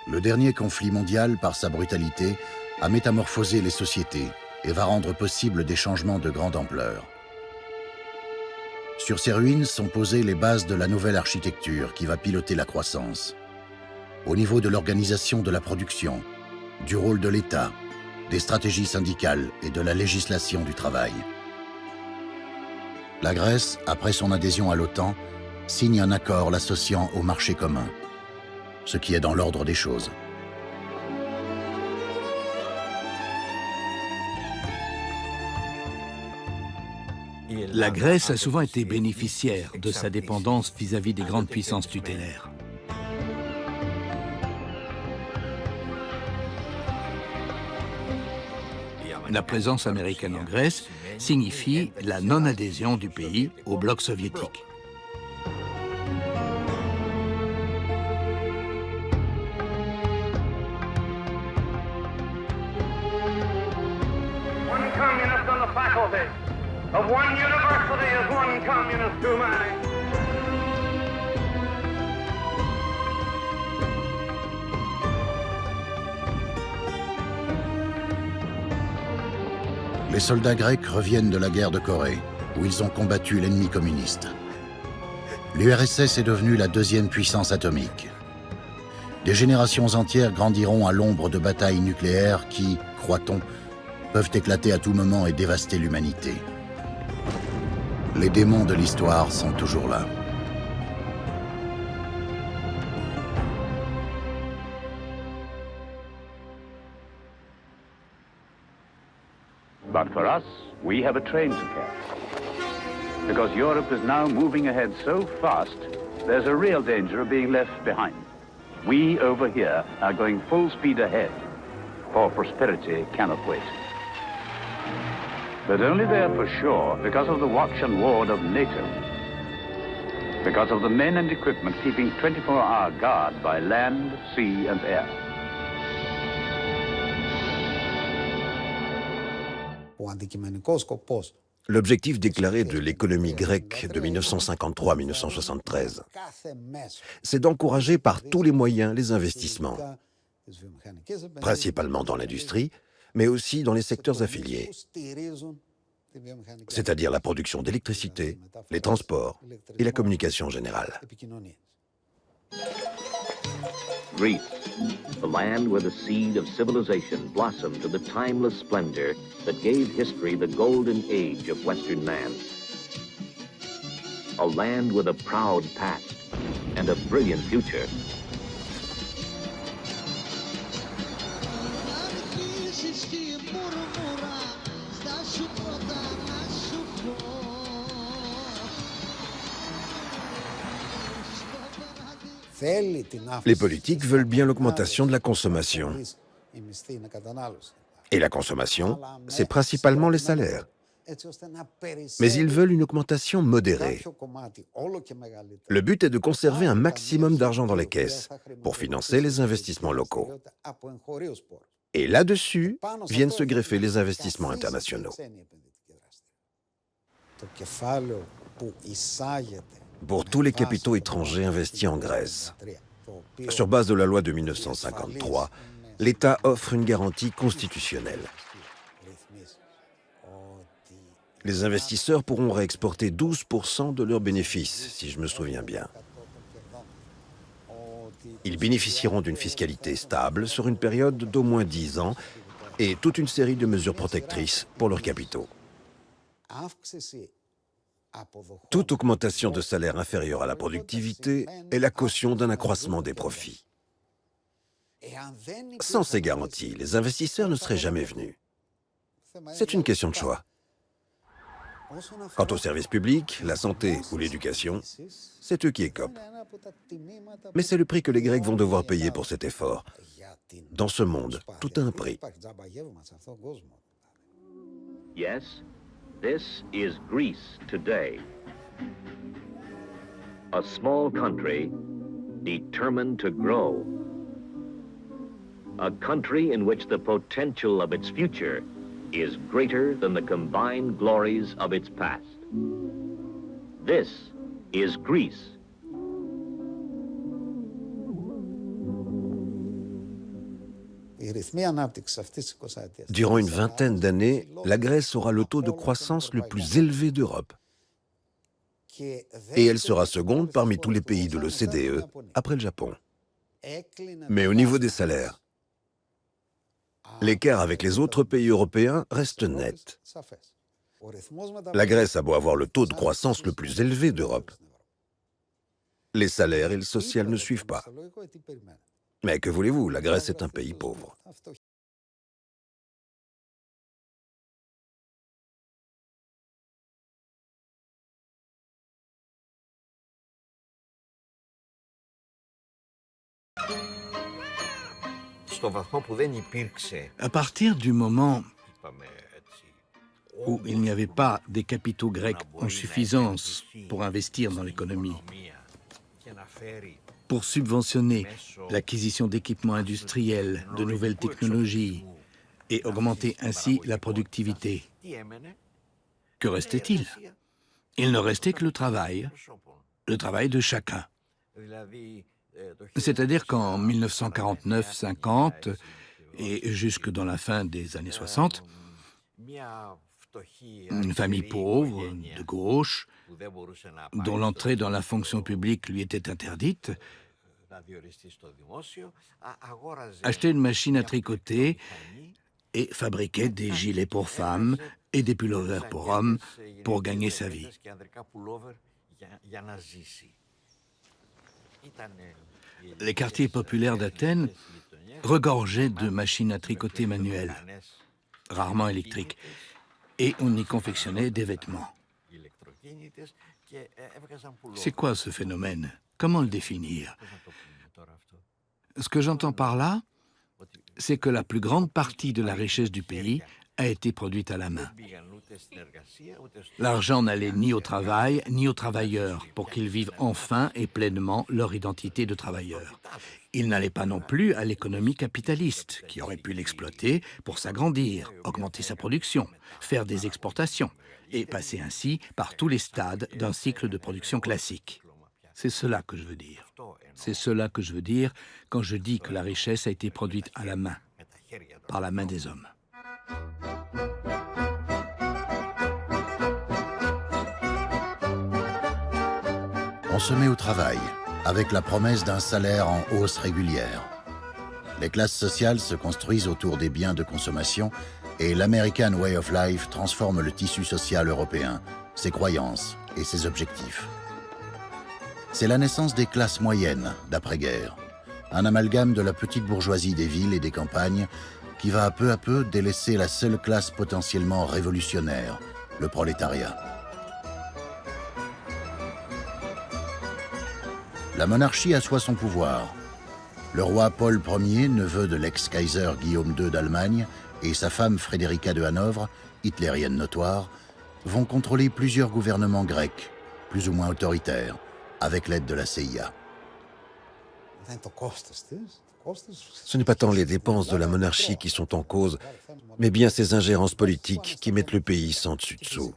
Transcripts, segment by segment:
Le dernier conflit mondial, par sa brutalité, a métamorphosé les sociétés et va rendre possible des changements de grande ampleur. Sur ces ruines sont posées les bases de la nouvelle architecture qui va piloter la croissance. Au niveau de l'organisation de la production, du rôle de l'État, des stratégies syndicales et de la législation du travail. La Grèce, après son adhésion à l'OTAN, signe un accord l'associant au marché commun, ce qui est dans l'ordre des choses. La Grèce a souvent été bénéficiaire de sa dépendance vis-à-vis des grandes puissances tutélaires. La présence américaine en Grèce signifie la non-adhésion du pays au bloc soviétique. One communist on the faculty of one university is one communist too many. Les soldats grecs reviennent de la guerre de Corée, où ils ont combattu l'ennemi communiste. L'URSS est devenue la deuxième puissance atomique. Des générations entières grandiront à l'ombre de batailles nucléaires qui, croit-on, peuvent éclater à tout moment et dévaster l'humanité. Les démons de l'histoire sont toujours là. But for us, we have a train to catch. Because Europe is now moving ahead so fast, there's a real danger of being left behind. We over here are going full speed ahead, for prosperity cannot wait. But only there for sure because of the watch and ward of NATO. Because of the men and equipment keeping 24-hour guard by land, sea and air. L'objectif déclaré de l'économie grecque de 1953-1973, c'est d'encourager par tous les moyens les investissements, principalement dans l'industrie, mais aussi dans les secteurs affiliés, c'est-à-dire la production d'électricité, les transports et la communication générale. Greece, the land where the seed of civilization blossomed to the timeless splendor that gave history the golden age of Western man. A land with a proud past and a brilliant future. Les politiques veulent bien l'augmentation de la consommation. Et la consommation, c'est principalement les salaires. Mais ils veulent une augmentation modérée. Le but est de conserver un maximum d'argent dans les caisses pour financer les investissements locaux. Et là-dessus viennent se greffer les investissements internationaux. Pour tous les capitaux étrangers investis en Grèce. Sur base de la loi de 1953, l'État offre une garantie constitutionnelle. Les investisseurs pourront réexporter 12% de leurs bénéfices, si je me souviens bien. Ils bénéficieront d'une fiscalité stable sur une période d'au moins 10 ans et toute une série de mesures protectrices pour leurs capitaux. Toute augmentation de salaire inférieure à la productivité est la caution d'un accroissement des profits. Sans ces garanties, les investisseurs ne seraient jamais venus. C'est une question de choix. Quant aux services publics, la santé ou l'éducation, c'est eux qui écopent. Mais c'est le prix que les Grecs vont devoir payer pour cet effort. Dans ce monde, tout a un prix. Yes, this is Greece today. A small country determined to grow. A country in which the potential of its future is greater than the combined glories of its past. This is Greece. Durant une vingtaine d'années, la Grèce aura le taux de croissance le plus élevé d'Europe. Et elle sera seconde parmi tous les pays de l'OCDE, après le Japon. Mais au niveau des salaires, l'écart avec les autres pays européens reste net. La Grèce a beau avoir le taux de croissance le plus élevé d'Europe. Les salaires et le social ne suivent pas. Mais que voulez-vous, la Grèce est un pays pauvre. À partir du moment où il n'y avait pas des capitaux grecs en suffisance pour investir dans l'économie, pour subventionner l'acquisition d'équipements industriels, de nouvelles technologies et augmenter ainsi la productivité, que restait-il? Il ne restait que le travail de chacun. C'est-à-dire qu'en 1949-50 et jusque dans la fin des années 60, une famille pauvre, de gauche, dont l'entrée dans la fonction publique lui était interdite, achetait une machine à tricoter et fabriquait des gilets pour femmes et des pullovers pour hommes pour gagner sa vie. Les quartiers populaires d'Athènes regorgeaient de machines à tricoter manuelles, rarement électriques, et on y confectionnait des vêtements. C'est quoi ce phénomène? Comment le définir? Ce que j'entends par là, c'est que la plus grande partie de la richesse du pays a été produite à la main. L'argent n'allait ni au travail, ni aux travailleurs, pour qu'ils vivent enfin et pleinement leur identité de travailleurs. Il n'allait pas non plus à l'économie capitaliste, qui aurait pu l'exploiter pour s'agrandir, augmenter sa production, faire des exportations, et passer ainsi par tous les stades d'un cycle de production classique. C'est cela que je veux dire. C'est cela que je veux dire quand je dis que la richesse a été produite à la main, par la main des hommes. On se met au travail, avec la promesse d'un salaire en hausse régulière. Les classes sociales se construisent autour des biens de consommation et l'American Way of Life transforme le tissu social européen, ses croyances et ses objectifs. C'est la naissance des classes moyennes d'après-guerre, un amalgame de la petite bourgeoisie des villes et des campagnes qui va peu à peu délaisser la seule classe potentiellement révolutionnaire, le prolétariat. La monarchie assoit son pouvoir. Le roi Paul Ier, neveu de l'ex-Kaiser Guillaume II d'Allemagne, et sa femme Frédérica de Hanovre, hitlérienne notoire, vont contrôler plusieurs gouvernements grecs, plus ou moins autoritaires, avec l'aide de la CIA. Ce n'est pas tant les dépenses de la monarchie qui sont en cause, mais bien ces ingérences politiques qui mettent le pays sans dessus-dessous.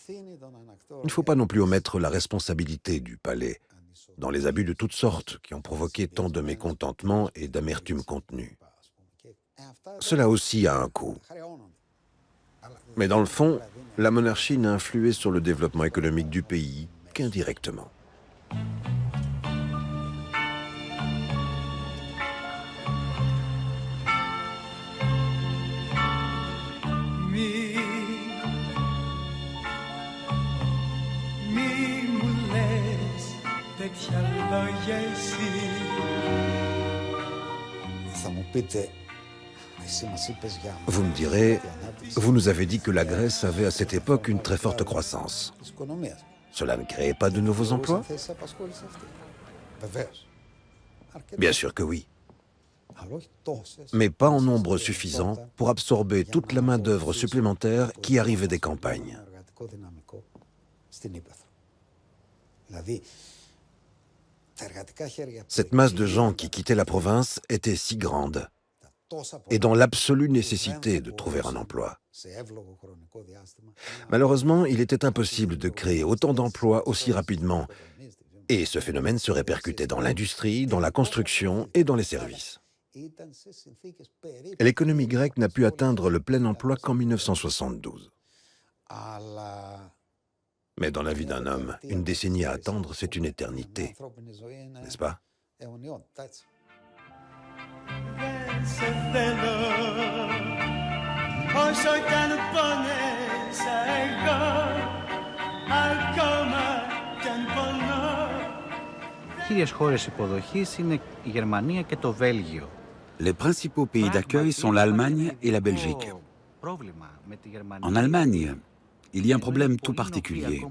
Il ne faut pas non plus omettre la responsabilité du palais dans les abus de toutes sortes qui ont provoqué tant de mécontentement et d'amertume contenue. Cela aussi a un coût. Mais dans le fond, la monarchie n'a influé sur le développement économique du pays qu'indirectement. Vous me direz, vous nous avez dit que la Grèce avait à cette époque une très forte croissance. Cela ne créait pas de nouveaux emplois? Bien sûr que oui. Mais pas en nombre suffisant pour absorber toute la main-d'œuvre supplémentaire qui arrivait des campagnes. Cette masse de gens qui quittaient la province était si grande et dans l'absolue nécessité de trouver un emploi. Malheureusement, il était impossible de créer autant d'emplois aussi rapidement, et ce phénomène se répercutait dans l'industrie, dans la construction et dans les services. L'économie grecque n'a pu atteindre le plein emploi qu'en 1972. Mais dans la vie d'un homme, une décennie à attendre, c'est une éternité, n'est-ce pas? Les principaux pays d'accueil sont l'Allemagne et la Belgique. En Allemagne, il y a un problème tout particulier.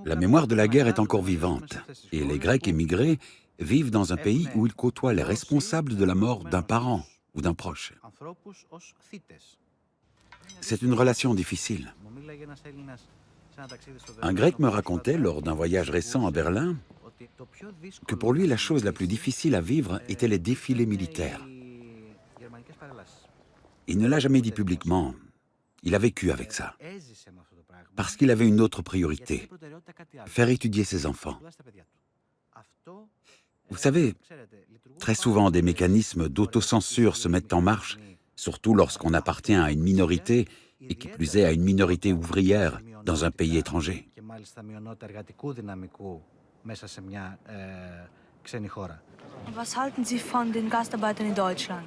La mémoire de la guerre est encore vivante, et les Grecs émigrés vivent dans un pays où ils côtoient les responsables de la mort d'un parent ou d'un proche. C'est une relation difficile. Un Grec me racontait, lors d'un voyage récent à Berlin, que pour lui, la chose la plus difficile à vivre était les défilés militaires. Il ne l'a jamais dit publiquement. Il a vécu avec ça. Parce qu'il avait une autre priorité, faire étudier ses enfants. Vous savez, très souvent des mécanismes d'autocensure se mettent en marche, surtout lorsqu'on appartient à une minorité, et qui plus est à une minorité ouvrière dans un pays étranger. Was halten Sie von den Gastarbeitern in Deutschland?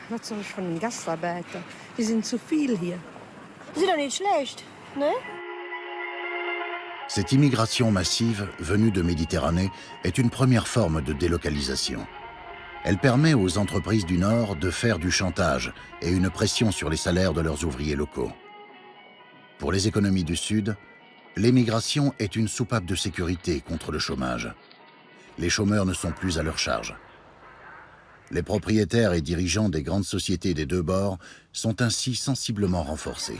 Was soll ich von den Gastarbeitern? Die sind zu viel hier. Sind doch nicht schlecht, ne? Cette immigration massive, venue de Méditerranée, est une première forme de délocalisation. Elle permet aux entreprises du Nord de faire du chantage et une pression sur les salaires de leurs ouvriers locaux. Pour les économies du Sud, l'émigration est une soupape de sécurité contre le chômage. Les chômeurs ne sont plus à leur charge. Les propriétaires et dirigeants des grandes sociétés des deux bords sont ainsi sensiblement renforcés.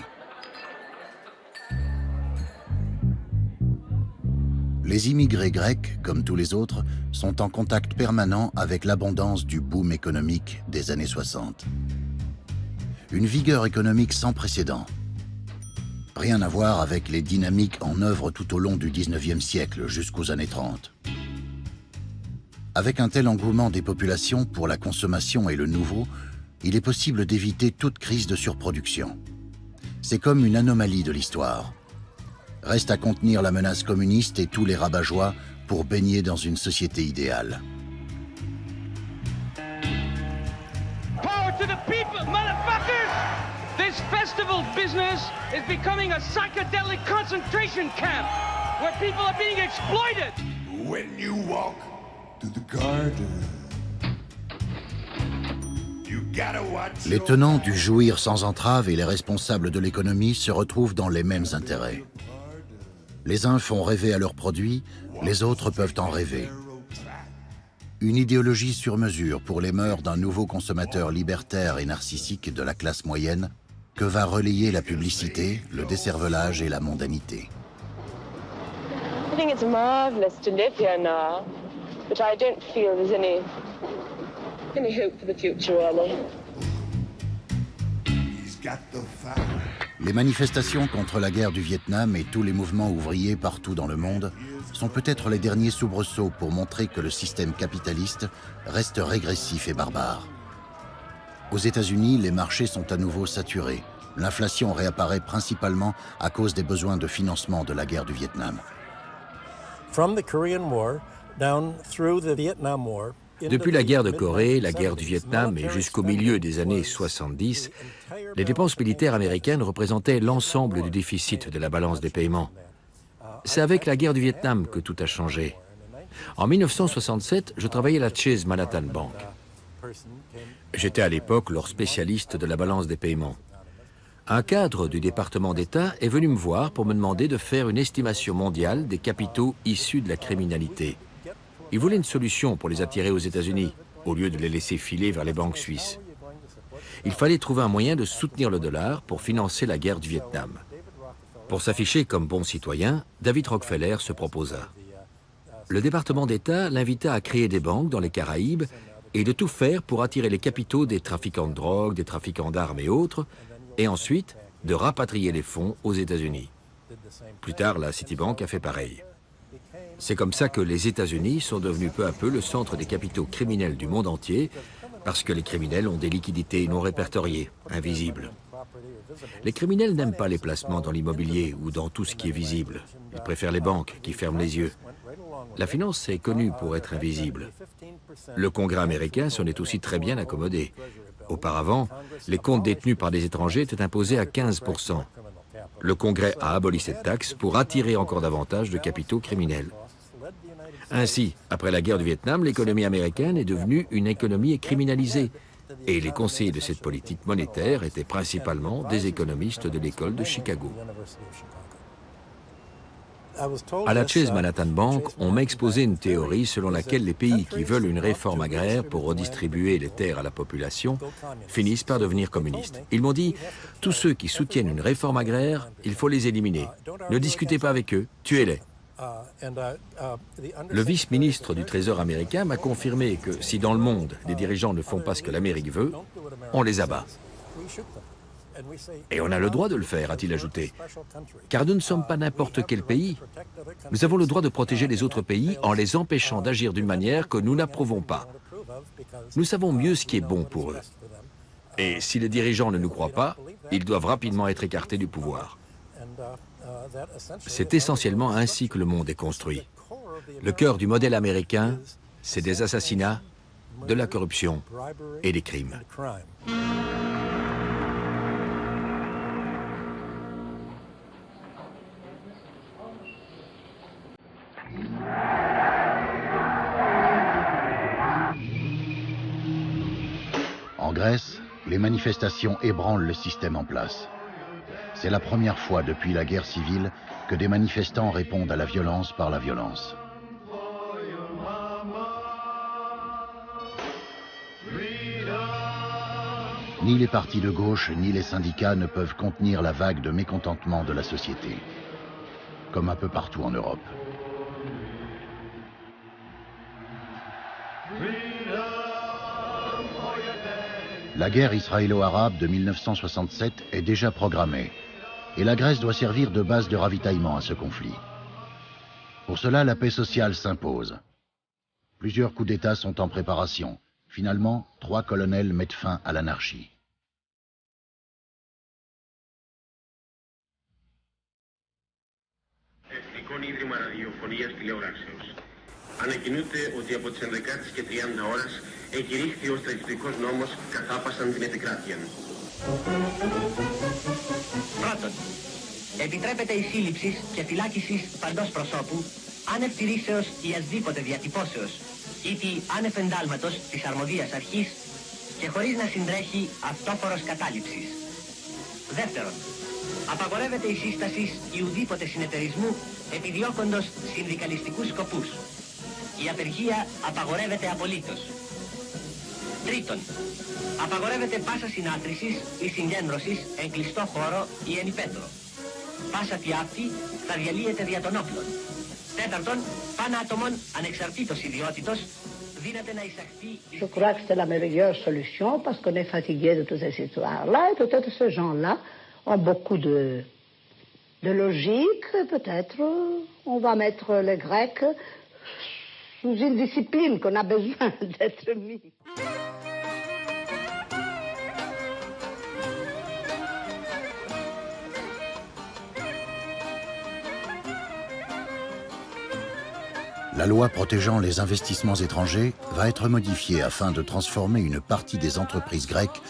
Les immigrés grecs, comme tous les autres, sont en contact permanent avec l'abondance du boom économique des années 60. Une vigueur économique sans précédent. Rien à voir avec les dynamiques en œuvre tout au long du 19e siècle jusqu'aux années 30. Avec un tel engouement des populations pour la consommation et le nouveau, il est possible d'éviter toute crise de surproduction. C'est comme une anomalie de l'histoire. Reste à contenir la menace communiste et tous les rabat-joie pour baigner dans une société idéale. Power to the people, motherfuckers! This festival business is becoming a psychedelic concentration camp where people are being exploited. When you walk to the garden, you gotta watch. Les tenants du jouir sans entrave et les responsables de l'économie se retrouvent dans les mêmes intérêts. Les uns font rêver à leurs produits, les autres peuvent en rêver. Une idéologie sur mesure pour les mœurs d'un nouveau consommateur libertaire et narcissique de la classe moyenne que va relayer la publicité, le décervelage et la mondanité. I think it's marvelous to live here now, but I don't feel there's any hope for the future, really. He's got the fire. Les manifestations contre la guerre du Vietnam et tous les mouvements ouvriers partout dans le monde sont peut-être les derniers soubresauts pour montrer que le système capitaliste reste régressif et barbare. Aux États-Unis, les marchés sont à nouveau saturés. L'inflation réapparaît principalement à cause des besoins de financement de la guerre du Vietnam. Depuis la guerre de Corée, la guerre du Vietnam et jusqu'au milieu des années 70, les dépenses militaires américaines représentaient l'ensemble du déficit de la balance des paiements. C'est avec la guerre du Vietnam que tout a changé. En 1967, je travaillais à la Chase Manhattan Bank. J'étais à l'époque leur spécialiste de la balance des paiements. Un cadre du département d'État est venu me voir pour me demander de faire une estimation mondiale des capitaux issus de la criminalité. Il voulait une solution pour les attirer aux États-Unis, au lieu de les laisser filer vers les banques suisses. Il fallait trouver un moyen de soutenir le dollar pour financer la guerre du Vietnam. Pour s'afficher comme bon citoyen, David Rockefeller se proposa. Le département d'État l'invita à créer des banques dans les Caraïbes et de tout faire pour attirer les capitaux des trafiquants de drogue, des trafiquants d'armes et autres, et ensuite de rapatrier les fonds aux États-Unis. Plus tard, la Citibank a fait pareil. C'est comme ça que les États-Unis sont devenus peu à peu le centre des capitaux criminels du monde entier, parce que les criminels ont des liquidités non répertoriées, invisibles. Les criminels n'aiment pas les placements dans l'immobilier ou dans tout ce qui est visible. Ils préfèrent les banques qui ferment les yeux. La finance est connue pour être invisible. Le Congrès américain s'en est aussi très bien accommodé. Auparavant, les comptes détenus par des étrangers étaient imposés à 15%. Le Congrès a aboli cette taxe pour attirer encore davantage de capitaux criminels. Ainsi, après la guerre du Vietnam, l'économie américaine est devenue une économie criminalisée. Et les conseillers de cette politique monétaire étaient principalement des économistes de l'école de Chicago. À la Chase Manhattan Bank, on m'a exposé une théorie selon laquelle les pays qui veulent une réforme agraire pour redistribuer les terres à la population finissent par devenir communistes. Ils m'ont dit, tous ceux qui soutiennent une réforme agraire, il faut les éliminer. Ne discutez pas avec eux, tuez-les. Le vice-ministre du Trésor américain m'a confirmé que si dans le monde, les dirigeants ne font pas ce que l'Amérique veut, on les abat. Et on a le droit de le faire, a-t-il ajouté, car nous ne sommes pas n'importe quel pays. Nous avons le droit de protéger les autres pays en les empêchant d'agir d'une manière que nous n'approuvons pas. Nous savons mieux ce qui est bon pour eux. Et si les dirigeants ne nous croient pas, ils doivent rapidement être écartés du pouvoir. C'est essentiellement ainsi que le monde est construit. Le cœur du modèle américain, c'est des assassinats, de la corruption et des crimes. En Grèce, les manifestations ébranlent le système en place. C'est la première fois depuis la guerre civile que des manifestants répondent à la violence par la violence. Ni les partis de gauche ni les syndicats ne peuvent contenir la vague de mécontentement de la société, comme un peu partout en Europe. La guerre israélo-arabe de 1967 est déjà programmée et la Grèce doit servir de base de ravitaillement à ce conflit. Pour cela, la paix sociale s'impose. Plusieurs coups d'État sont en préparation. Finalement, 3 colonels mettent fin à l'anarchie. Ανακοινούται ότι από τις 11:30 ώρες εκηρύχθη ο στρατιωτικός νόμος καθάπασαν την επικράτεια. Πρώτον, επιτρέπεται η σύλληψη και φυλάκιση παντός προσώπου άνευ τηρήσεως ή ασδήποτε διατυπώσεως ή τη άνευ εντάλματος της αρμοδίας αρχής και χωρίς να συντρέχει αυτόφορος κατάληψης. Δεύτερον, απαγορεύεται η σύσταση ή ουδήποτε συνεταιρισμού επιδιώκοντος συνδικαλιστικούς σκοπούς. Η απεργία απαγορεύεται απολύτως. Τρίτον, απαγορεύεται πάσα συνάθρησης ή συγκέντρωσης εν κλειστό χώρο ή εν υπέτρο. Πάσα τι αυτή θα διαλύεται δια των όπλων. Τέταρτον, πάνε άτομων ανεξαρτήτως ιδιότητος δύναται να εισαχθεί... Je crois que c'est la meilleure solution parce qu'on est fatigué de toutes ces histoires-là et peut-être ces gens-là ont beaucoup de logique. Peut-être on va mettre les Grecs sous une discipline qu'on a besoin d'être mis. La loi protégeant les investissements étrangers va être modifiée afin de transformer une partie des entreprises grecques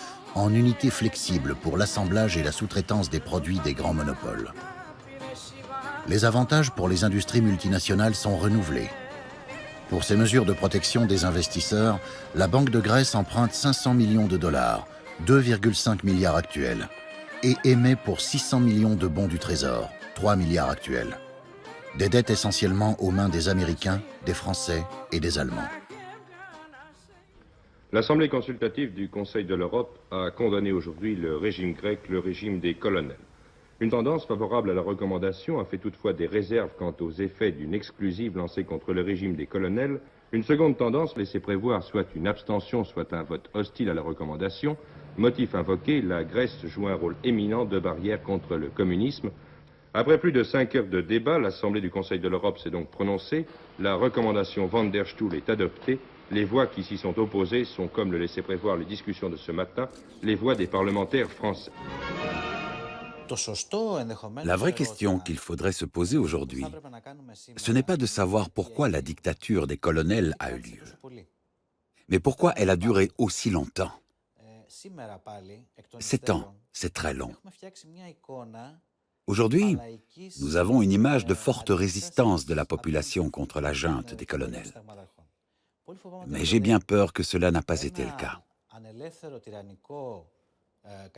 en unités flexibles pour l'assemblage et la sous-traitance des produits des grands monopoles. Les avantages pour les industries multinationales sont renouvelés. Pour ces mesures de protection des investisseurs, la Banque de Grèce emprunte 500 millions de dollars, 2,5 milliards actuels, et émet pour 600 millions de bons du Trésor, 3 milliards actuels. Des dettes essentiellement aux mains des Américains, des Français et des Allemands. L'Assemblée consultative du Conseil de l'Europe a condamné aujourd'hui le régime grec, le régime des colonels. Une tendance favorable à la recommandation a fait toutefois des réserves quant aux effets d'une exclusive lancée contre le régime des colonels. Une seconde tendance laissait prévoir soit une abstention, soit un vote hostile à la recommandation. Motif invoqué, la Grèce joue un rôle éminent de barrière contre le communisme. Après plus de 5 heures de débat, l'Assemblée du Conseil de l'Europe s'est donc prononcée. La recommandation Van der Stoel est adoptée. Les voix qui s'y sont opposées sont, comme le laissaient prévoir les discussions de ce matin, les voix des parlementaires français. La vraie question qu'il faudrait se poser aujourd'hui, ce n'est pas de savoir pourquoi la dictature des colonels a eu lieu, mais pourquoi elle a duré aussi longtemps. 7 ans, c'est très long. Aujourd'hui, nous avons une image de forte résistance de la population contre la junte des colonels. Mais j'ai bien peur que cela n'a pas été le cas.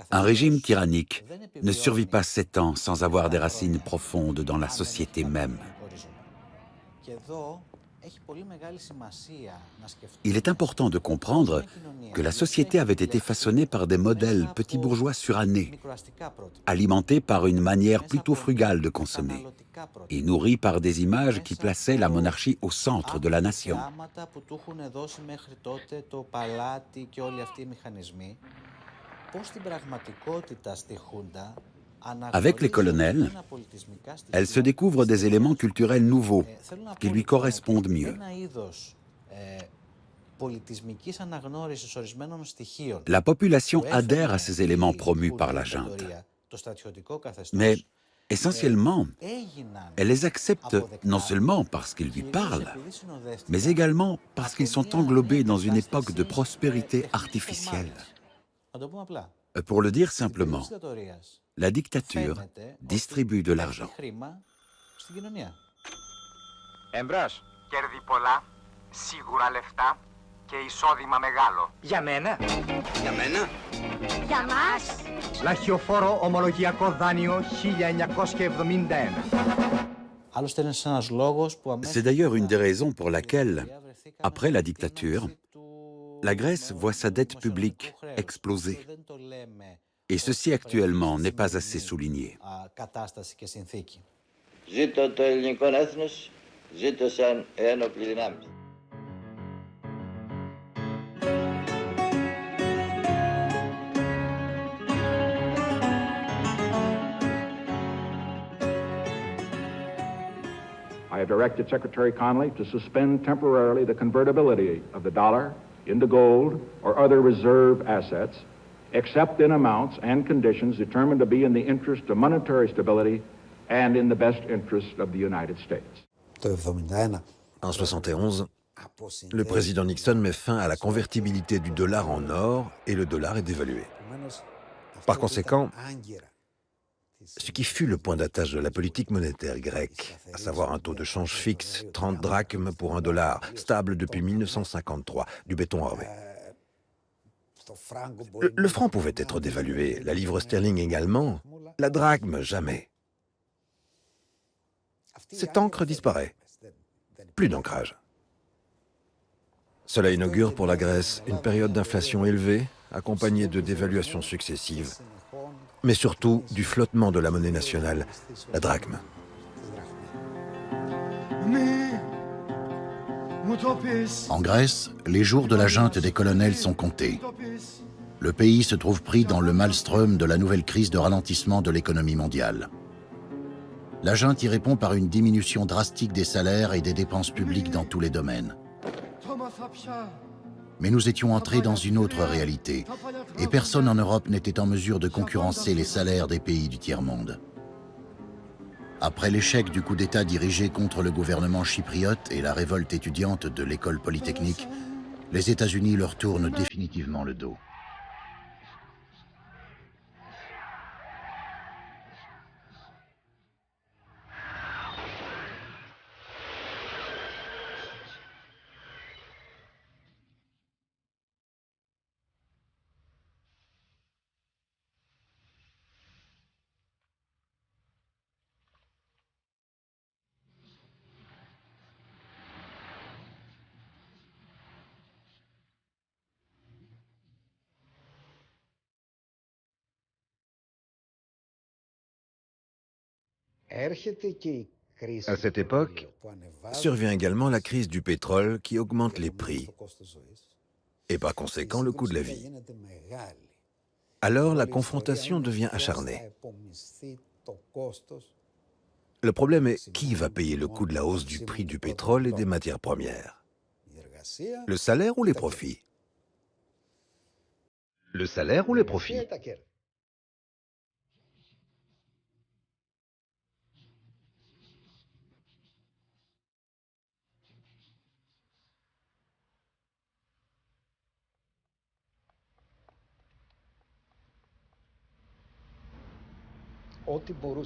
Un régime tyrannique ne survit pas 7 ans sans avoir des racines profondes dans la société même. Il est important de comprendre que la société avait été façonnée par des modèles petits bourgeois surannés, alimentés par une manière plutôt frugale de consommer, et nourris par des images qui plaçaient la monarchie au centre de la nation. Avec les colonels, elle se découvre des éléments culturels nouveaux qui lui correspondent mieux. La population adhère à ces éléments promus par la junte. Mais essentiellement, elle les accepte non seulement parce qu'ils lui parlent, mais également parce qu'ils sont englobés dans une époque de prospérité artificielle. Pour le dire simplement, la dictature distribue de l'argent. Εμπρός. Κέρδη πολλά, σίγουρα λεφτά και εισόδημα μεγάλο. Για μένα. Για μένα. Για μας. Λαχιοφόρο ομολογιακό δάνειο 1971. C'est d'ailleurs une des raisons pour laquelle, après la dictature, la Grèce voit sa dette publique exploser. Et ceci actuellement n'est pas assez souligné. Ζήτω το ελληνικό έθνος, ζήτω σαν ένοπλη δυνάμει. I have directed Secretary Connally to suspend temporarily the convertibility of the dollar into gold or other reserve assets, except in amounts and conditions determined to be in the interest of monetary stability and in the best interest of the United States. En 71, le président Nixon met fin à la convertibilité du dollar en or et le dollar est dévalué. Par conséquent, ce qui fut le point d'attache de la politique monétaire grecque, à savoir un taux de change fixe, 30 drachmes pour un dollar, stable depuis 1953, du béton armé. Le franc pouvait être dévalué, la livre sterling également, la drachme jamais. Cette encre disparaît. Plus d'ancrage. Cela inaugure pour la Grèce une période d'inflation élevée, accompagnée de dévaluations successives, mais surtout du flottement de la monnaie nationale, la drachme. En Grèce, les jours de la junte des colonels sont comptés. Le pays se trouve pris dans le maelstrom de la nouvelle crise de ralentissement de l'économie mondiale. La junte y répond par une diminution drastique des salaires et des dépenses publiques dans tous les domaines. Mais nous étions entrés dans une autre réalité, et personne en Europe n'était en mesure de concurrencer les salaires des pays du tiers-monde. Après l'échec du coup d'État dirigé contre le gouvernement chypriote et la révolte étudiante de l'école polytechnique, les États-Unis leur tournent définitivement le dos. À cette époque, survient également la crise du pétrole qui augmente les prix et par conséquent le coût de la vie. Alors la confrontation devient acharnée. Le problème est qui va payer le coût de la hausse du prix du pétrole et des matières premières? Le salaire ou les profits? Le salaire ou les profits?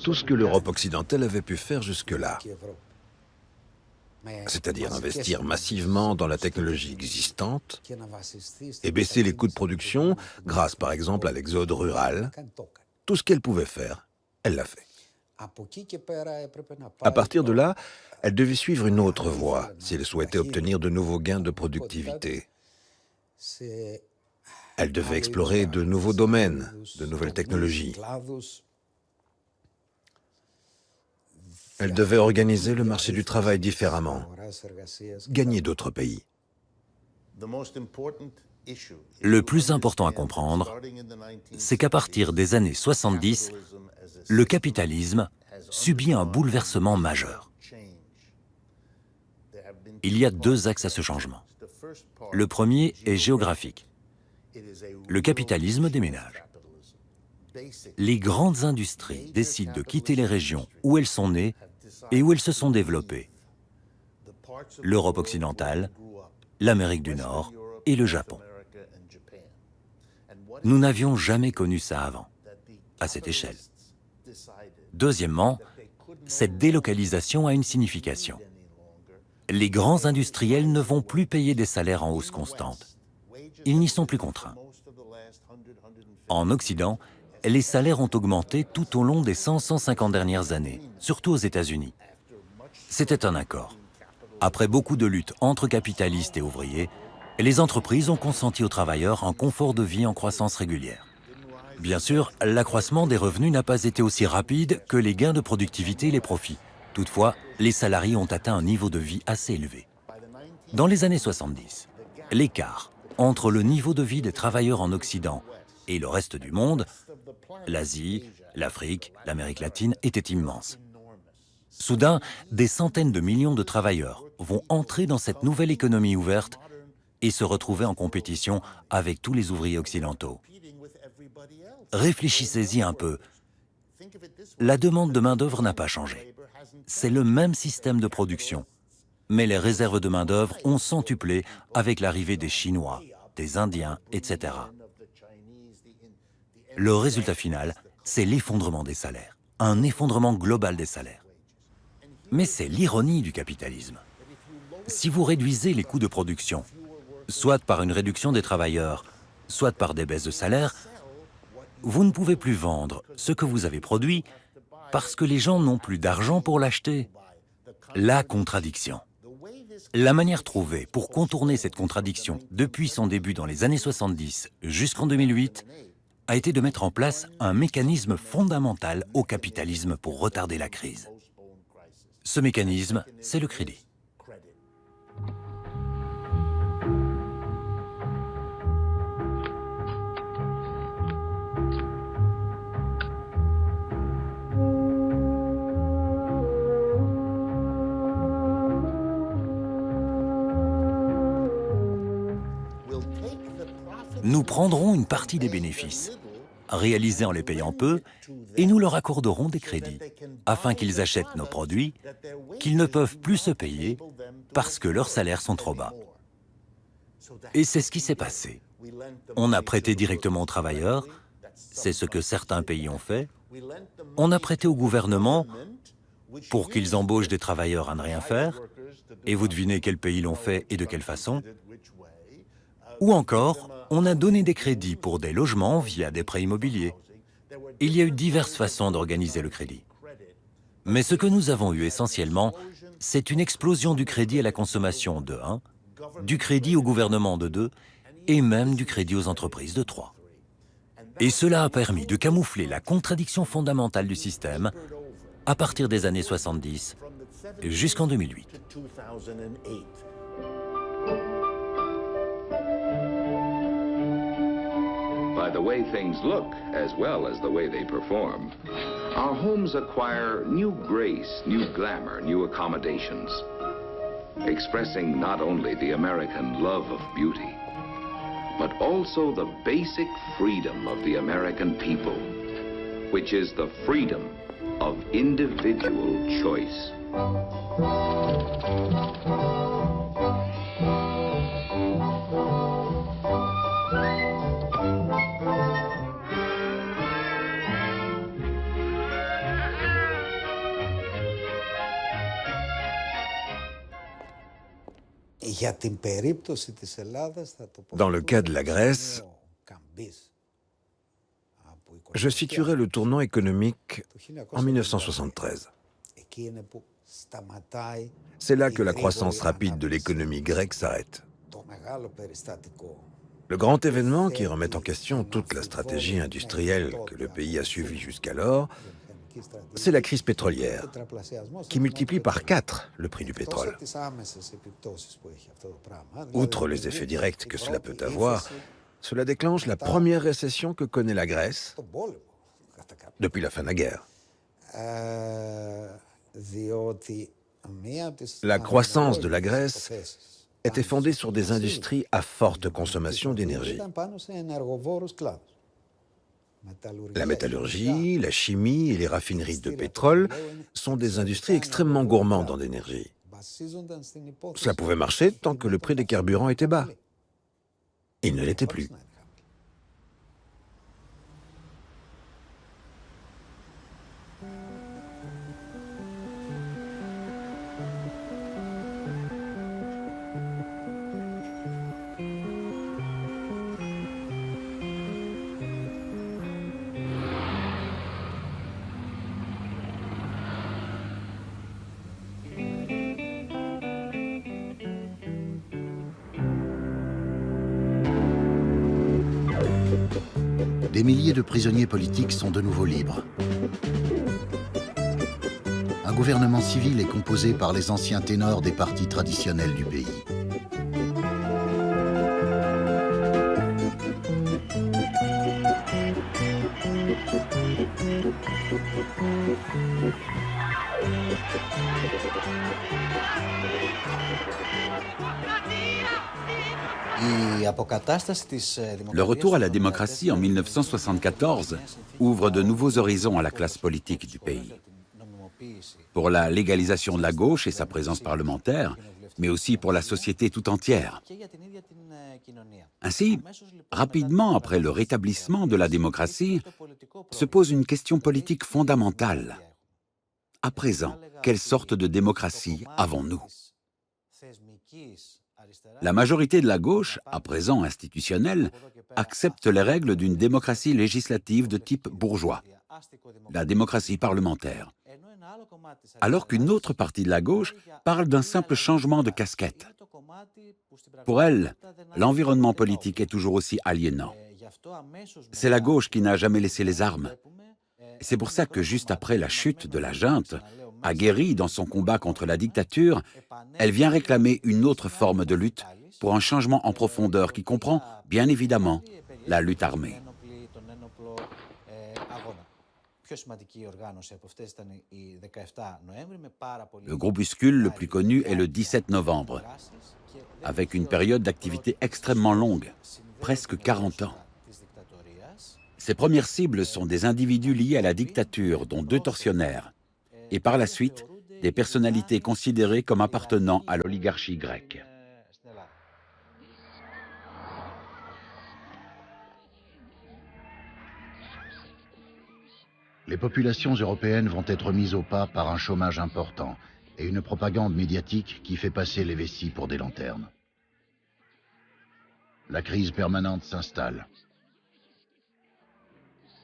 Tout ce que l'Europe occidentale avait pu faire jusque-là, c'est-à-dire investir massivement dans la technologie existante et baisser les coûts de production grâce par exemple à l'exode rural, tout ce qu'elle pouvait faire, elle l'a fait. À partir de là, elle devait suivre une autre voie si elle souhaitait obtenir de nouveaux gains de productivité. Elle devait explorer de nouveaux domaines, de nouvelles technologies. Elle devait organiser le marché du travail différemment, gagner d'autres pays. Le plus important à comprendre, c'est qu'à partir des années 70, le capitalisme subit un bouleversement majeur. Il y a deux axes à ce changement. Le premier est géographique. Le capitalisme déménage. Les grandes industries décident de quitter les régions où elles sont nées et où elles se sont développées. L'Europe occidentale, l'Amérique du Nord et le Japon. Nous n'avions jamais connu ça avant, à cette échelle. Deuxièmement, cette délocalisation a une signification. Les grands industriels ne vont plus payer des salaires en hausse constante. Ils n'y sont plus contraints. En Occident, les salaires ont augmenté tout au long des 100-150 dernières années, surtout aux États-Unis. C'était un accord. Après beaucoup de luttes entre capitalistes et ouvriers, les entreprises ont consenti aux travailleurs un confort de vie en croissance régulière. Bien sûr, l'accroissement des revenus n'a pas été aussi rapide que les gains de productivité et les profits. Toutefois, les salariés ont atteint un niveau de vie assez élevé. Dans les années 70, l'écart entre le niveau de vie des travailleurs en Occident et le reste du monde, l'Asie, l'Afrique, l'Amérique latine, était immense. Soudain, des centaines de millions de travailleurs vont entrer dans cette nouvelle économie ouverte et se retrouver en compétition avec tous les ouvriers occidentaux. Réfléchissez-y un peu. La demande de main-d'œuvre n'a pas changé. C'est le même système de production, mais les réserves de main-d'œuvre ont centuplé avec l'arrivée des Chinois, des Indiens, etc. Le résultat final, c'est l'effondrement des salaires, un effondrement global des salaires. Mais c'est l'ironie du capitalisme. Si vous réduisez les coûts de production, soit par une réduction des travailleurs, soit par des baisses de salaire, vous ne pouvez plus vendre ce que vous avez produit parce que les gens n'ont plus d'argent pour l'acheter. La contradiction. La manière trouvée pour contourner cette contradiction depuis son début dans les années 70 jusqu'en 2008 a été de mettre en place un mécanisme fondamental au capitalisme pour retarder la crise. Ce mécanisme, c'est le crédit. Nous prendrons une partie des bénéfices, réalisés en les payant peu, et nous leur accorderons des crédits, afin qu'ils achètent nos produits, qu'ils ne peuvent plus se payer parce que leurs salaires sont trop bas. Et c'est ce qui s'est passé. On a prêté directement aux travailleurs, c'est ce que certains pays ont fait. On a prêté au gouvernement pour qu'ils embauchent des travailleurs à ne rien faire, et vous devinez quels pays l'ont fait et de quelle façon. Ou encore, on a donné des crédits pour des logements via des prêts immobiliers. Il y a eu diverses façons d'organiser le crédit. Mais ce que nous avons eu essentiellement, c'est une explosion du crédit à la consommation de 1, du crédit au gouvernement de 2, et même du crédit aux entreprises de 3. Et cela a permis de camoufler la contradiction fondamentale du système à partir des années 70 jusqu'en 2008. By the way things look as well as the way they perform. Our homes acquire new grace, new glamour, new accommodations, expressing not only the American love of beauty, but also the basic freedom of the American people, which is the freedom of individual choice. Dans le cas de la Grèce, je situerai le tournant économique en 1973. C'est là que la croissance rapide de l'économie grecque s'arrête. Le grand événement qui remet en question toute la stratégie industrielle que le pays a suivie jusqu'alors, c'est la crise pétrolière, qui multiplie par 4 le prix du pétrole. Outre les effets directs que cela peut avoir, cela déclenche la première récession que connaît la Grèce depuis la fin de la guerre. La croissance de la Grèce était fondée sur des industries à forte consommation d'énergie. La métallurgie, la chimie et les raffineries de pétrole sont des industries extrêmement gourmandes en énergie. Cela pouvait marcher tant que le prix des carburants était bas. Il ne l'était plus. Des milliers de prisonniers politiques sont de nouveau libres. Un gouvernement civil est composé par les anciens ténors des partis traditionnels du pays. Le retour à la démocratie en 1974 ouvre de nouveaux horizons à la classe politique du pays. Pour la légalisation de la gauche et sa présence parlementaire, mais aussi pour la société tout entière. Ainsi, rapidement après le rétablissement de la démocratie, se pose une question politique fondamentale. À présent, quelle sorte de démocratie avons-nous ? La majorité de la gauche, à présent institutionnelle, accepte les règles d'une démocratie législative de type bourgeois, la démocratie parlementaire. Alors qu'une autre partie de la gauche parle d'un simple changement de casquette. Pour elle, l'environnement politique est toujours aussi aliénant. C'est la gauche qui n'a jamais laissé les armes. C'est pour ça que juste après la chute de la junte, aguerrie dans son combat contre la dictature, elle vient réclamer une autre forme de lutte pour un changement en profondeur qui comprend, bien évidemment, la lutte armée. Le groupuscule le plus connu est le 17 novembre, avec une période d'activité extrêmement longue, presque 40 ans. Ses premières cibles sont des individus liés à la dictature, dont 2 tortionnaires, et par la suite, des personnalités considérées comme appartenant à l'oligarchie grecque. Les populations européennes vont être mises au pas par un chômage important et une propagande médiatique qui fait passer les vessies pour des lanternes. La crise permanente s'installe.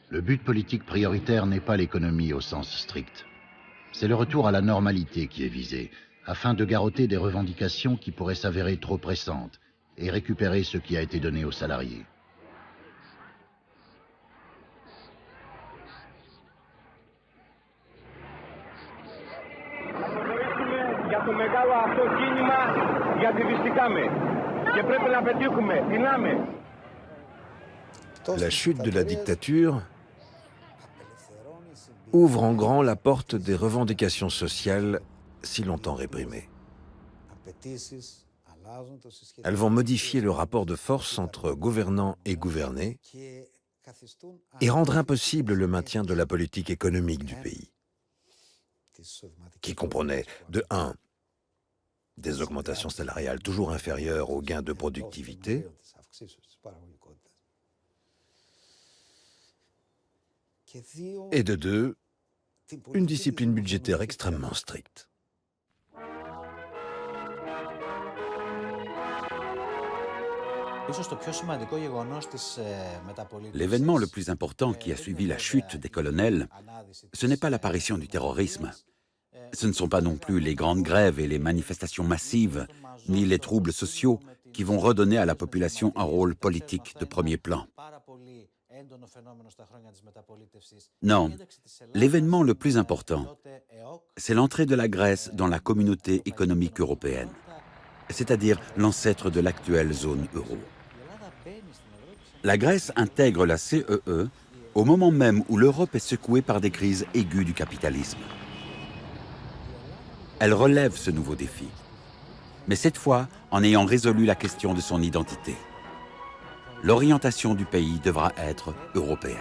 Le but politique prioritaire n'est pas l'économie au sens strict. C'est le retour à la normalité qui est visé, afin de garrotter des revendications qui pourraient s'avérer trop pressantes et récupérer ce qui a été donné aux salariés. La chute de la dictature ouvre en grand la porte des revendications sociales si longtemps réprimées. Elles vont modifier le rapport de force entre gouvernants et gouvernés et rendre impossible le maintien de la politique économique du pays, qui comprenait, de 1, des augmentations salariales toujours inférieures aux gains de productivité, et de 2, une discipline budgétaire extrêmement stricte. L'événement le plus important qui a suivi la chute des colonels, ce n'est pas l'apparition du terrorisme. Ce ne sont pas non plus les grandes grèves et les manifestations massives, ni les troubles sociaux qui vont redonner à la population un rôle politique de premier plan. Non, l'événement le plus important, c'est l'entrée de la Grèce dans la communauté économique européenne, c'est-à-dire l'ancêtre de l'actuelle zone euro. La Grèce intègre la CEE au moment même où l'Europe est secouée par des crises aiguës du capitalisme. Elle relève ce nouveau défi, mais cette fois en ayant résolu la question de son identité. L'orientation du pays devra être européenne.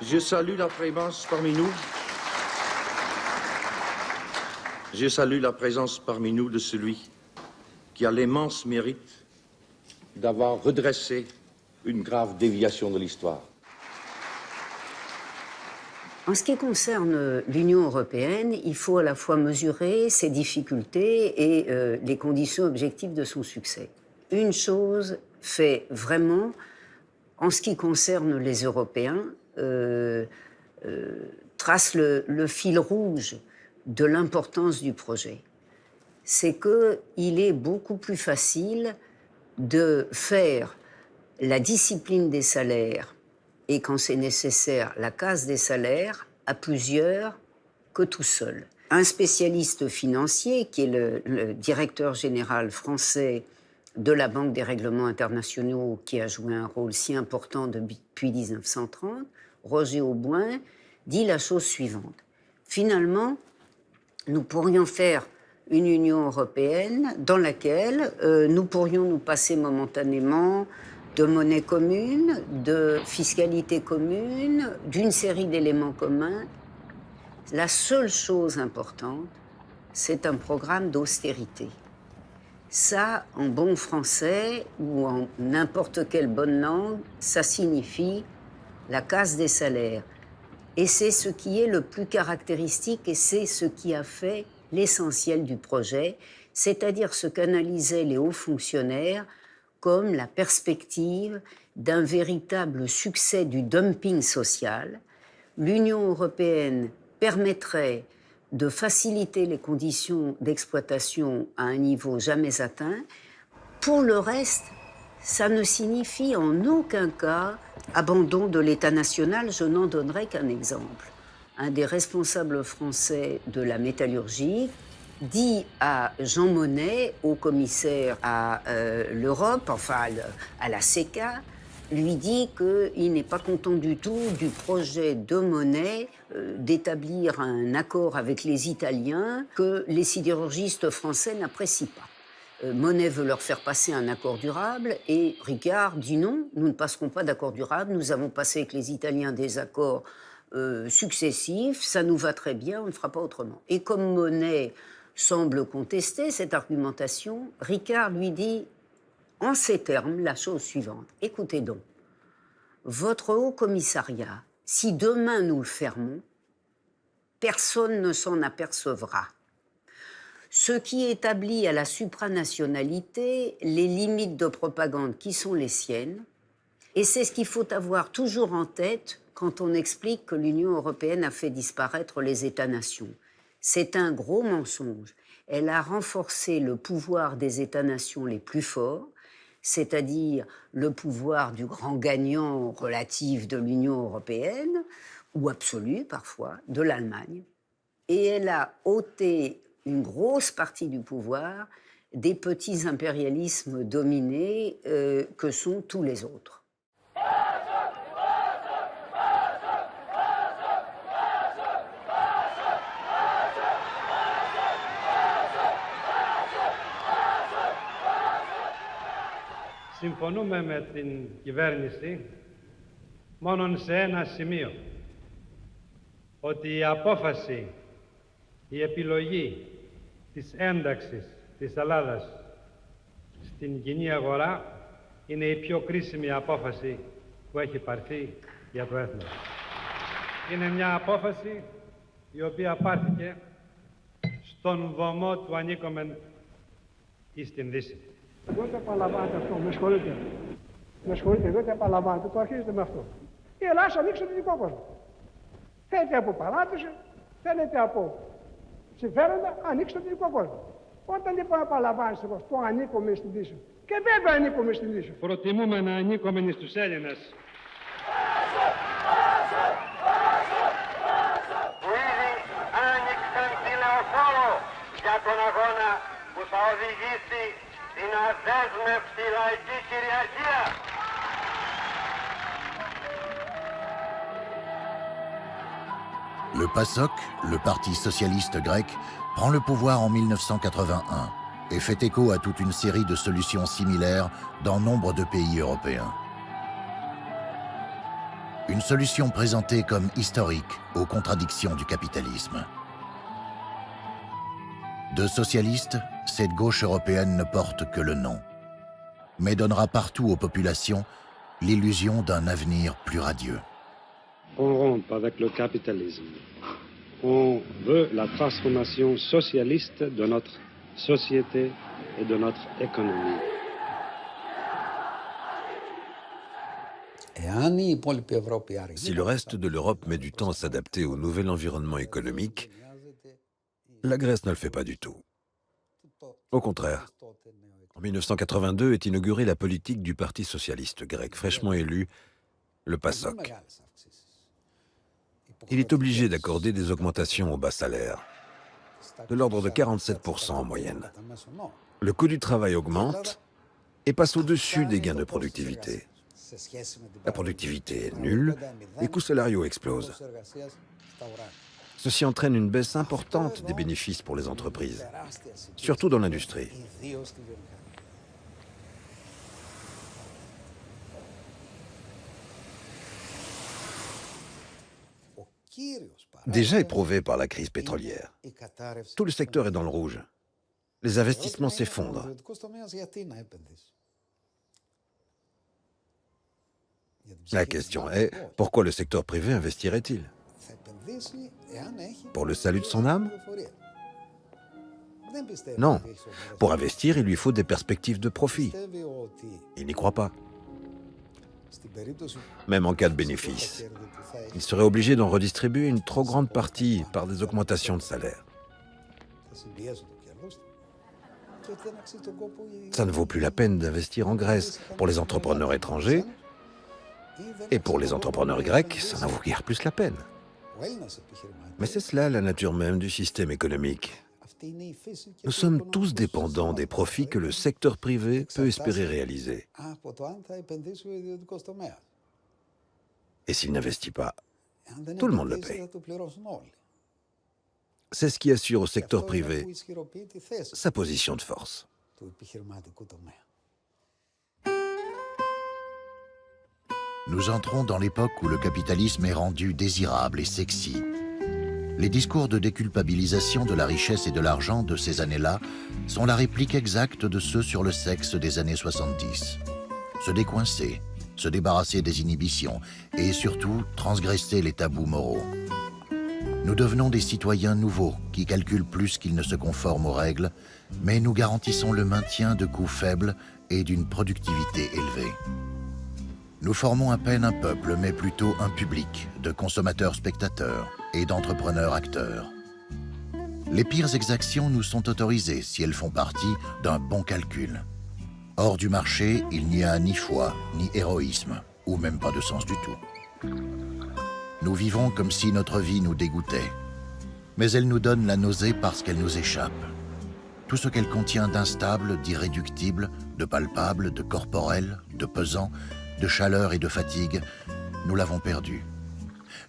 Je salue la présence parmi nous. Je salue la présence parmi nous de celui qui a l'immense mérite d'avoir redressé une grave déviation de l'histoire. En ce qui concerne l'Union européenne, il faut à la fois mesurer ses difficultés et les conditions objectives de son succès. Une chose fait vraiment, en ce qui concerne les Européens, trace le fil rouge de l'importance du projet. C'est qu'il est beaucoup plus facile de faire la discipline des salaires et, quand c'est nécessaire, la casse des salaires à plusieurs que tout seul. Un spécialiste financier, qui est le directeur général français de la Banque des règlements internationaux, qui a joué un rôle si important depuis 1930, Roger Auboin, dit la chose suivante. Finalement, nous pourrions faire une Union européenne dans laquelle nous pourrions nous passer momentanément de monnaie commune, de fiscalité commune, d'une série d'éléments communs. La seule chose importante, c'est un programme d'austérité. Ça, en bon français ou en n'importe quelle bonne langue, ça signifie la casse des salaires. Et c'est ce qui est le plus caractéristique et c'est ce qui a fait l'essentiel du projet, c'est-à-dire ce qu'analysaient les hauts fonctionnaires comme la perspective d'un véritable succès du dumping social. L'Union européenne permettrait de faciliter les conditions d'exploitation à un niveau jamais atteint. Pour le reste, ça ne signifie en aucun cas abandon de l'État national. Je n'en donnerai qu'un exemple. Un des responsables français de la métallurgie dit à Jean Monnet, haut commissaire à l'Europe, enfin à la CECA, lui dit qu'il n'est pas content du tout du projet de Monnet d'établir un accord avec les Italiens que les sidérurgistes français n'apprécient pas. Monnet veut leur faire passer un accord durable et Ricard dit non, nous ne passerons pas d'accord durable, nous avons passé avec les Italiens des accords successifs, ça nous va très bien, on ne fera pas autrement. Et comme Monnet semble contester cette argumentation, Ricard lui dit en ces termes la chose suivante. Écoutez donc, votre haut commissariat, si demain nous le fermons, personne ne s'en apercevra. Ce qui établit à la supranationalité les limites de propagande qui sont les siennes, et c'est ce qu'il faut avoir toujours en tête quand on explique que l'Union européenne a fait disparaître les États-nations. C'est un gros mensonge. Elle a renforcé le pouvoir des États-nations les plus forts, c'est-à-dire le pouvoir du grand gagnant relatif de l'Union européenne, ou absolu parfois, de l'Allemagne. et elle a ôté une grosse partie du pouvoir des petits impérialismes dominés que sont tous les autres. Συμφωνούμε με την κυβέρνηση μόνον σε ένα σημείο, ότι η απόφαση, η επιλογή της ένταξης της Ελλάδας στην κοινή αγορά είναι η πιο κρίσιμη απόφαση που έχει πάρθει για το έθνος. Είναι μια απόφαση η οποία πάρθηκε στον βωμό του ανήκομεν εις την Δύση. Δεν το επαναλαμβάνετε αυτό, με συγχωρείτε. Με συγχωρείτε, δεν το επαναλαμβάνετε, το αρχίζετε με αυτό. Η Ελλάδα ανοίξει τον δυτικό κόσμο. Θέλετε από παράδοση, θέλετε από συμφέροντα, ανοίξει τον δυτικό κόσμο. Όταν λοιπόν επαναλαμβάνεστε το ανήκουμε στην Δύση. Και βέβαια ανήκουμε στην Δύση. Προτιμούμε να ανήκουμε στους Έλληνες. Που ήδη άνοιξαν τηλεοφόρο για τον αγώνα που θα οδηγήσει στην αδέσμευτη λαϊκή κυριαρχία. Le PASOK, le Parti socialiste grec, prend le pouvoir en 1981 et fait écho à toute une série de solutions similaires dans nombre de pays européens. Une solution présentée comme historique aux contradictions du capitalisme. De socialiste, cette gauche européenne ne porte que le nom, mais donnera partout aux populations l'illusion d'un avenir plus radieux. On rompt avec le capitalisme. On veut la transformation socialiste de notre société et de notre économie. Si le reste de l'Europe met du temps à s'adapter au nouvel environnement économique, la Grèce ne le fait pas du tout. Au contraire, en 1982 est inaugurée la politique du Parti socialiste grec, fraîchement élu, le PASOK. Il est obligé d'accorder des augmentations aux bas salaires, de l'ordre de 47% en moyenne. Le coût du travail augmente et passe au-dessus des gains de productivité. La productivité est nulle, les coûts salariaux explosent. Ceci entraîne une baisse importante des bénéfices pour les entreprises, surtout dans l'industrie. Déjà éprouvé par la crise pétrolière, tout le secteur est dans le rouge. Les investissements s'effondrent. La question est, pourquoi le secteur privé investirait-il? Pour le salut de son âme? Non. Pour investir, il lui faut des perspectives de profit. Il n'y croit pas. Même en cas de bénéfice, il serait obligé d'en redistribuer une trop grande partie par des augmentations de salaire. Ça ne vaut plus la peine d'investir en Grèce pour les entrepreneurs étrangers, et pour les entrepreneurs grecs, ça n'en vaut guère plus la peine. Mais c'est cela la nature même du système économique. Nous sommes tous dépendants des profits que le secteur privé peut espérer réaliser. Et s'il n'investit pas, tout le monde le paye. C'est ce qui assure au secteur privé sa position de force. Nous entrons dans l'époque où le capitalisme est rendu désirable et sexy. Les discours de déculpabilisation de la richesse et de l'argent de ces années-là sont la réplique exacte de ceux sur le sexe des années 70. Se décoincer, se débarrasser des inhibitions et surtout transgresser les tabous moraux. Nous devenons des citoyens nouveaux qui calculent plus qu'ils ne se conforment aux règles, mais nous garantissons le maintien de coûts faibles et d'une productivité élevée. Nous formons à peine un peuple, mais plutôt un public de consommateurs-spectateurs et d'entrepreneurs-acteurs. Les pires exactions nous sont autorisées si elles font partie d'un bon calcul. Hors du marché, il n'y a ni foi, ni héroïsme, ou même pas de sens du tout. Nous vivons comme si notre vie nous dégoûtait. Mais elle nous donne la nausée parce qu'elle nous échappe. Tout ce qu'elle contient d'instable, d'irréductible, de palpable, de corporel, de pesant, de chaleur et de fatigue, nous l'avons perdu.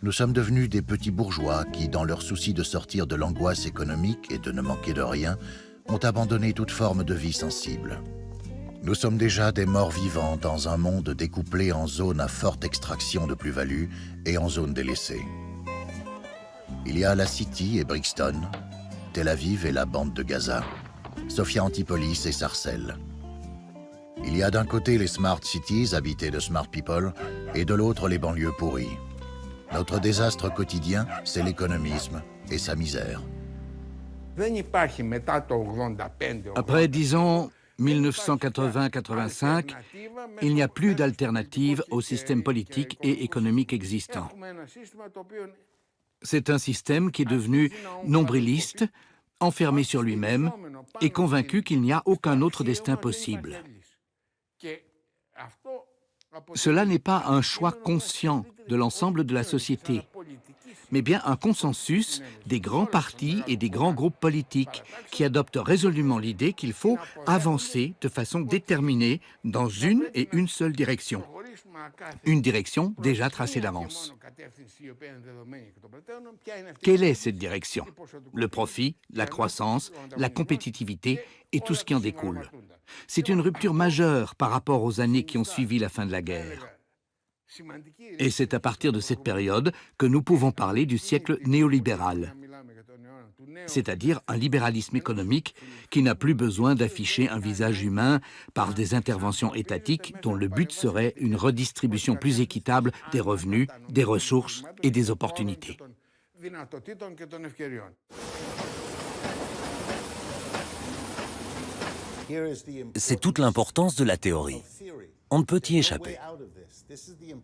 Nous sommes devenus des petits bourgeois qui, dans leur souci de sortir de l'angoisse économique et de ne manquer de rien, ont abandonné toute forme de vie sensible. Nous sommes déjà des morts vivants dans un monde découplé en zones à forte extraction de plus-value et en zones délaissées. Il y a la City et Brixton, Tel Aviv et la bande de Gaza, Sophia Antipolis et Sarcelles. Il y a d'un côté les Smart Cities habitées de Smart People et de l'autre les banlieues pourries. Notre désastre quotidien, c'est l'économisme et sa misère. Après, disons, 1980-85, il n'y a plus d'alternative au système politique et économique existant. C'est un système qui est devenu nombriliste, enfermé sur lui-même et convaincu qu'il n'y a aucun autre destin possible. Cela n'est pas un choix conscient de l'ensemble de la société, mais bien un consensus des grands partis et des grands groupes politiques qui adoptent résolument l'idée qu'il faut avancer de façon déterminée dans une et une seule direction. Une direction déjà tracée d'avance. Quelle est cette direction? Le profit, la croissance, la compétitivité et tout ce qui en découle. C'est une rupture majeure par rapport aux années qui ont suivi la fin de la guerre. Et c'est à partir de cette période que nous pouvons parler du siècle néolibéral, c'est-à-dire un libéralisme économique qui n'a plus besoin d'afficher un visage humain par des interventions étatiques dont le but serait une redistribution plus équitable des revenus, des ressources et des opportunités. C'est toute l'importance de la théorie. On ne peut y échapper.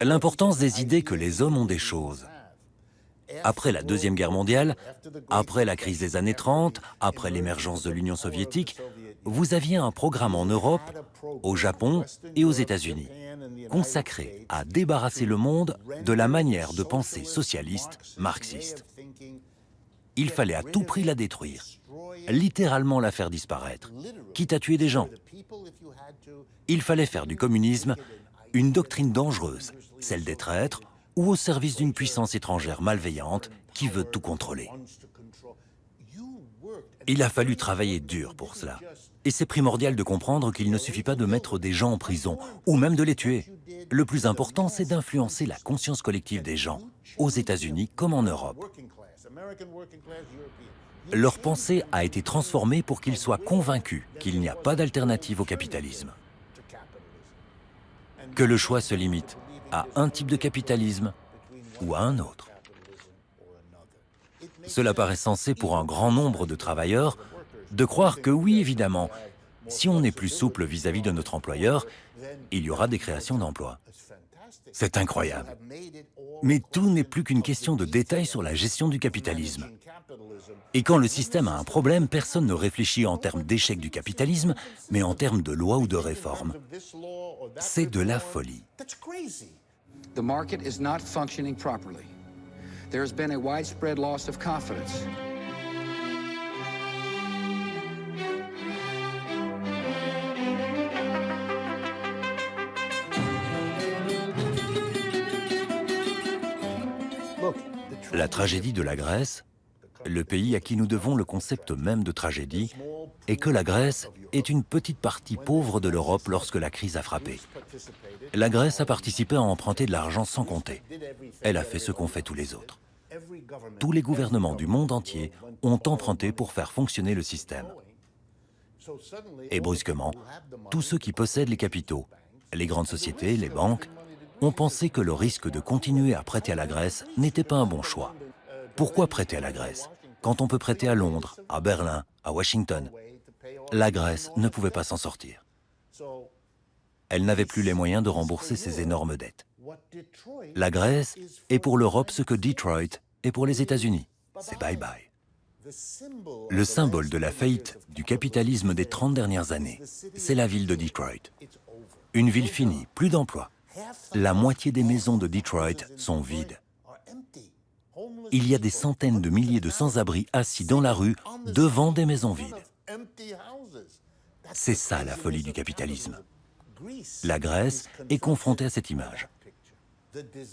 L'importance des idées que les hommes ont des choses. Après la Deuxième Guerre mondiale, après la crise des années 30, après l'émergence de l'Union soviétique, vous aviez un programme en Europe, au Japon et aux États-Unis, consacré à débarrasser le monde de la manière de penser socialiste, marxiste. Il fallait à tout prix la détruire, littéralement la faire disparaître, quitte à tuer des gens. Il fallait faire du communisme une doctrine dangereuse, celle des traîtres, ou au service d'une puissance étrangère malveillante qui veut tout contrôler. Il a fallu travailler dur pour cela. Et c'est primordial de comprendre qu'il ne suffit pas de mettre des gens en prison, ou même de les tuer. Le plus important, c'est d'influencer la conscience collective des gens, aux États-Unis comme en Europe. Leur pensée a été transformée pour qu'ils soient convaincus qu'il n'y a pas d'alternative au capitalisme. Que le choix se limite à un type de capitalisme ou à un autre. Cela paraît sensé pour un grand nombre de travailleurs de croire que oui, évidemment, si on est plus souple vis-à-vis de notre employeur, il y aura des créations d'emplois. C'est incroyable. Mais tout n'est plus qu'une question de détails sur la gestion du capitalisme. Et quand le système a un problème, personne ne réfléchit en termes d'échec du capitalisme, mais en termes de loi ou de réforme. C'est de la folie. The market is not functioning properly. There has been a widespread loss of confidence. La tragédie de la Grèce, le pays à qui nous devons le concept même de tragédie, est que la Grèce est une petite partie pauvre de l'Europe lorsque la crise a frappé. La Grèce a participé à emprunter de l'argent sans compter. Elle a fait ce qu'ont fait tous les autres. Tous les gouvernements du monde entier ont emprunté pour faire fonctionner le système. Et brusquement, tous ceux qui possèdent les capitaux, les grandes sociétés, les banques, ont pensé que le risque de continuer à prêter à la Grèce n'était pas un bon choix. Pourquoi prêter à la Grèce quand on peut prêter à Londres, à Berlin, à Washington? La Grèce ne pouvait pas s'en sortir. Elle n'avait plus les moyens de rembourser ses énormes dettes. La Grèce est pour l'Europe ce que Detroit est pour les États-Unis. C'est bye-bye. Le symbole de la faillite du capitalisme des 30 dernières années, c'est la ville de Detroit. Une ville finie, plus d'emplois. La moitié des maisons de Detroit sont vides. il y a des centaines de milliers de sans-abri assis dans la rue, devant des maisons vides. C'est ça la folie du capitalisme. La Grèce est confrontée à cette image.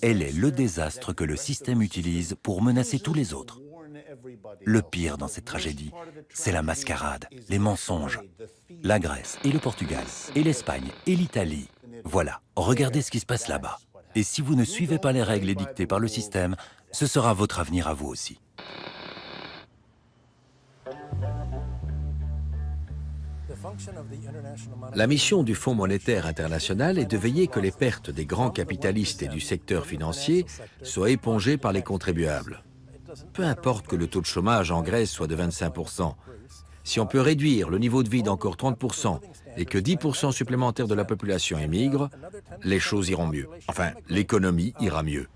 Elle est le désastre que le système utilise pour menacer tous les autres. Le pire dans cette tragédie, c'est la mascarade, les mensonges. La Grèce et le Portugal, et l'Espagne et l'Italie. Voilà, regardez ce qui se passe là-bas. Et si vous ne suivez pas les règles édictées par le système, ce sera votre avenir à vous aussi. La mission du Fonds monétaire international est de veiller que les pertes des grands capitalistes et du secteur financier soient épongées par les contribuables. Peu importe que le taux de chômage en Grèce soit de 25%. Si on peut réduire le niveau de vie d'encore 30% et que 10% supplémentaires de la population émigre, les choses iront mieux. Enfin, l'économie ira mieux.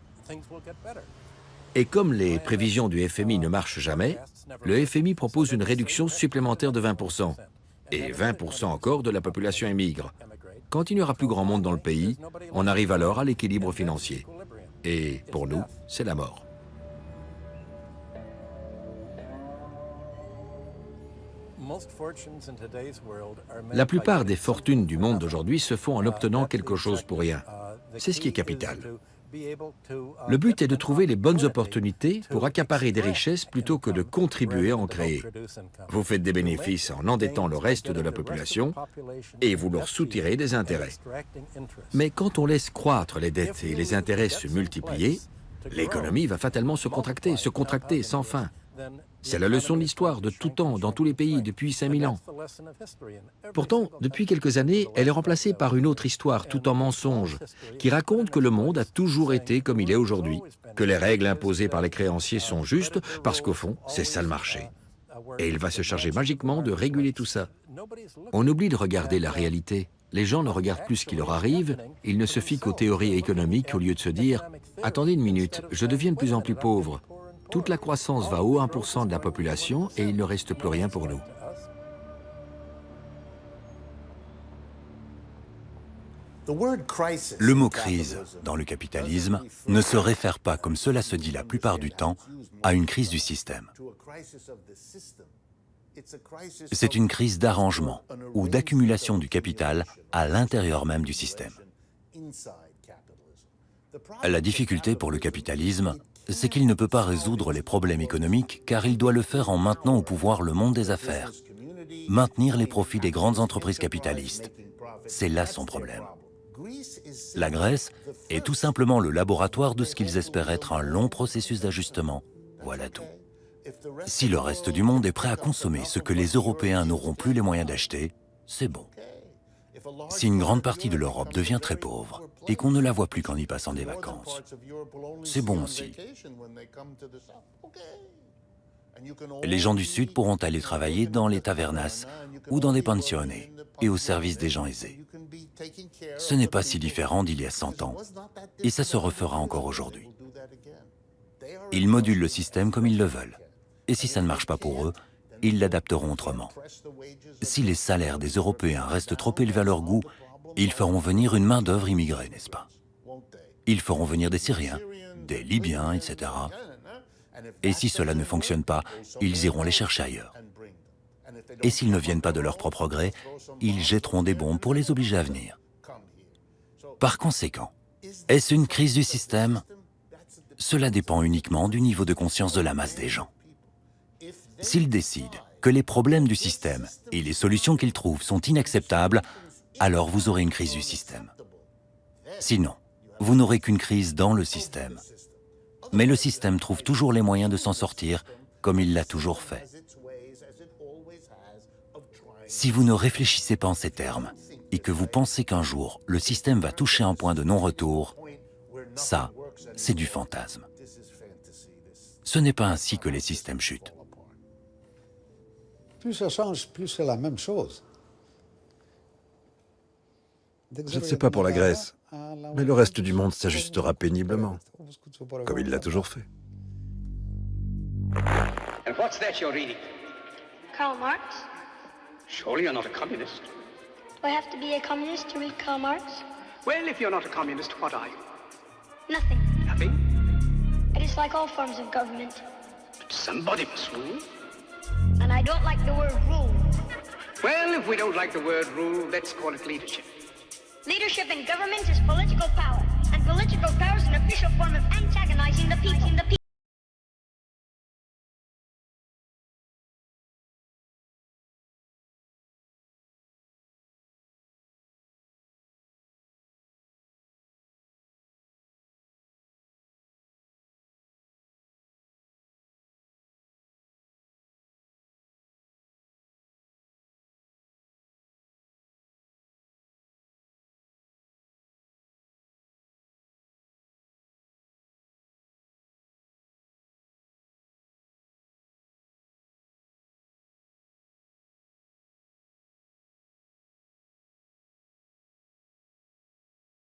Et comme les prévisions du FMI ne marchent jamais, le FMI propose une réduction supplémentaire de 20%. Et 20% encore de la population émigre. Quand il n'y aura plus grand monde dans le pays, on arrive alors à l'équilibre financier. Et pour nous, c'est la mort. La plupart des fortunes du monde d'aujourd'hui se font en obtenant quelque chose pour rien. C'est ce qui est capital. Le but est de trouver les bonnes opportunités pour accaparer des richesses plutôt que de contribuer à en créer. Vous faites des bénéfices en endettant le reste de la population et vous leur soutirez des intérêts. Mais quand on laisse croître les dettes et les intérêts se multiplier, l'économie va fatalement se contracter sans fin. C'est la leçon de l'histoire de tout temps, dans tous les pays, depuis 5000 ans. Pourtant, depuis quelques années, elle est remplacée par une autre histoire tout en mensonge, qui raconte que le monde a toujours été comme il est aujourd'hui, que les règles imposées par les créanciers sont justes, parce qu'au fond, c'est ça le marché. Et il va se charger magiquement de réguler tout ça. On oublie de regarder la réalité. Les gens ne regardent plus ce qui leur arrive, ils ne se fient qu'aux théories économiques au lieu de se dire « Attendez une minute, je deviens de plus en plus pauvre ». Toute la croissance va au 1% de la population et il ne reste plus rien pour nous. Le mot « crise » dans le capitalisme ne se réfère pas, comme cela se dit la plupart du temps, à une crise du système. C'est une crise d'arrangement ou d'accumulation du capital à l'intérieur même du système. La difficulté pour le capitalisme, c'est qu'il ne peut pas résoudre les problèmes économiques car il doit le faire en maintenant au pouvoir le monde des affaires, maintenir les profits des grandes entreprises capitalistes. C'est là son problème. La Grèce est tout simplement le laboratoire de ce qu'ils espèrent être un long processus d'ajustement. Voilà tout. Si le reste du monde est prêt à consommer ce que les Européens n'auront plus les moyens d'acheter, c'est bon. Si une grande partie de l'Europe devient très pauvre et qu'on ne la voit plus qu'en y passant des vacances, c'est bon aussi. Les gens du Sud pourront aller travailler dans les tavernas ou dans des pensione et au service des gens aisés. Ce n'est pas si différent d'il y a 100 ans et ça se refera encore aujourd'hui. Ils modulent le système comme ils le veulent. Et si ça ne marche pas pour eux, ils l'adapteront autrement. Si les salaires des Européens restent trop élevés à leur goût, ils feront venir une main-d'œuvre immigrée, n'est-ce pas? Ils feront venir des Syriens, des Libyens, etc. Et si cela ne fonctionne pas, ils iront les chercher ailleurs. Et s'ils ne viennent pas de leur propre gré, ils jetteront des bombes pour les obliger à venir. Par conséquent, est-ce une crise du système? Cela dépend uniquement du niveau de conscience de la masse des gens. S'ils décident que les problèmes du système et les solutions qu'ils trouvent sont inacceptables, alors vous aurez une crise du système. Sinon, vous n'aurez qu'une crise dans le système. Mais le système trouve toujours les moyens de s'en sortir, comme il l'a toujours fait. Si vous ne réfléchissez pas en ces termes, et que vous pensez qu'un jour, le système va toucher un point de non-retour, ça, c'est du fantasme. Ce n'est pas ainsi que les systèmes chutent. Plus ça change, plus c'est la même chose. Je ne sais pas pour la Grèce, mais le reste du monde s'ajustera péniblement, comme il l'a toujours fait. And what's that you're reading? Karl Marx? Surely you're not a communist. Do I have to be a communist to read Karl Marx? Well, if you're not a communist, what are you? Nothing. Nothing? I dislike all forms of government. But somebody must rule. And I don't like the word rule. Well, if we don't like the word rule, let's call it leadership. Leadership in government is political power. And political power is an official form of antagonizing the people.